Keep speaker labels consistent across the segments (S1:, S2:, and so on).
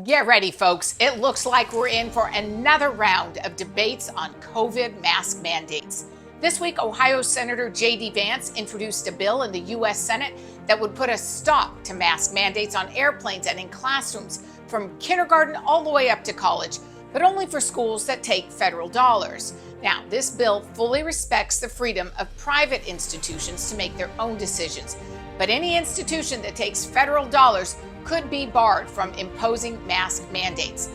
S1: Get ready, folks. It looks like we're in for another round of debates on COVID mask mandates. This week, Ohio Senator J.D. Vance introduced a bill in the U.S. Senate that would put a stop to mask mandates on airplanes and in classrooms from kindergarten all the way up to college, but only for schools that take federal dollars. Now, this bill fully respects the freedom of private institutions to make their own decisions, but any institution that takes federal dollars could be barred from imposing mask mandates.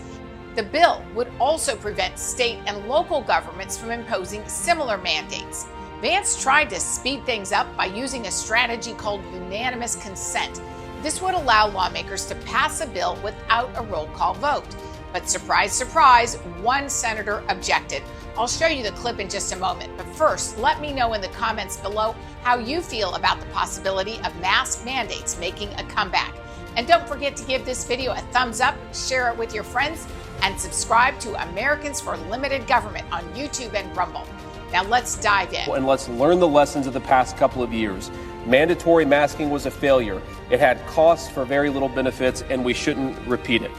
S1: The bill would also prevent state and local governments from imposing similar mandates. Vance tried to speed things up by using a strategy called unanimous consent. This would allow lawmakers to pass a bill without a roll call vote. But surprise, surprise, one senator objected. I'll show you the clip in just a moment. But first, let me know in the comments below how you feel about the possibility of mask mandates making a comeback. And don't forget to give this video a thumbs up, share it with your friends, and subscribe to Americans for Limited Government on YouTube and Rumble. Now let's dive in.
S2: And let's learn the lessons of the past couple of years. Mandatory masking was a failure. It had costs for very little benefits, and we shouldn't repeat it.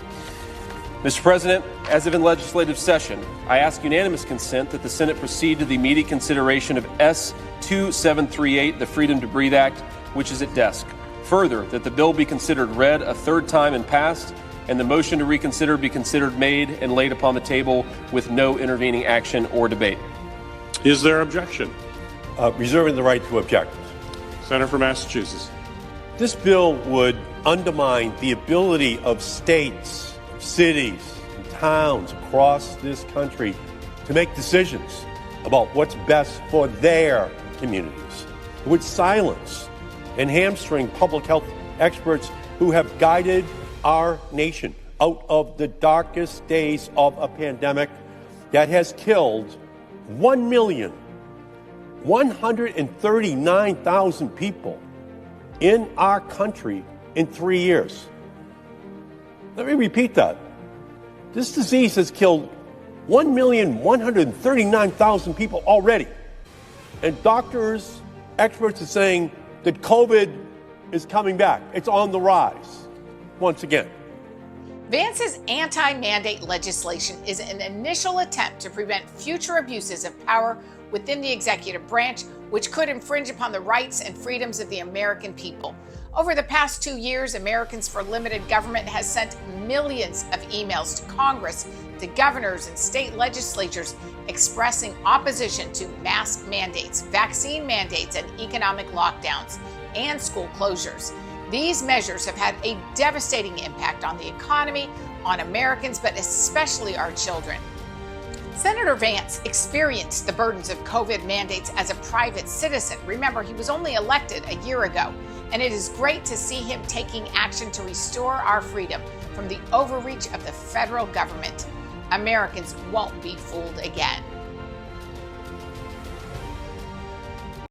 S2: Mr. President, as of in legislative session, I ask unanimous consent that the Senate proceed to the immediate consideration of S2738, the Freedom to Breathe Act, which is at desk. Further, that the bill be considered read a third time and passed, and the motion to reconsider be considered made and laid upon the table with no intervening action or debate.
S3: Is there objection?
S4: Reserving the right to object.
S3: Senator from Massachusetts.
S4: This bill would undermine the ability of states, cities, and towns across this country to make decisions about what's best for their communities. It would silence and hamstring public health experts who have guided our nation out of the darkest days of a pandemic that has killed 1,139,000 people in our country in 3 years. Let me repeat that. This disease has killed 1,139,000 people already. And doctors, experts are saying that COVID is coming back. It's on the rise once again.
S1: Vance's anti-mandate legislation is an initial attempt to prevent future abuses of power within the executive branch, which could infringe upon the rights and freedoms of the American people. Over the past 2 years, Americans for Limited Government has sent millions of emails to Congress, to governors and state legislatures expressing opposition to mask mandates, vaccine mandates, and economic lockdowns, and school closures. These measures have had a devastating impact on the economy, on Americans, but especially our children. Senator Vance experienced the burdens of COVID mandates as a private citizen. Remember, he was only elected a year ago, and it is great to see him taking action to restore our freedom from the overreach of the federal government. Americans won't be fooled again.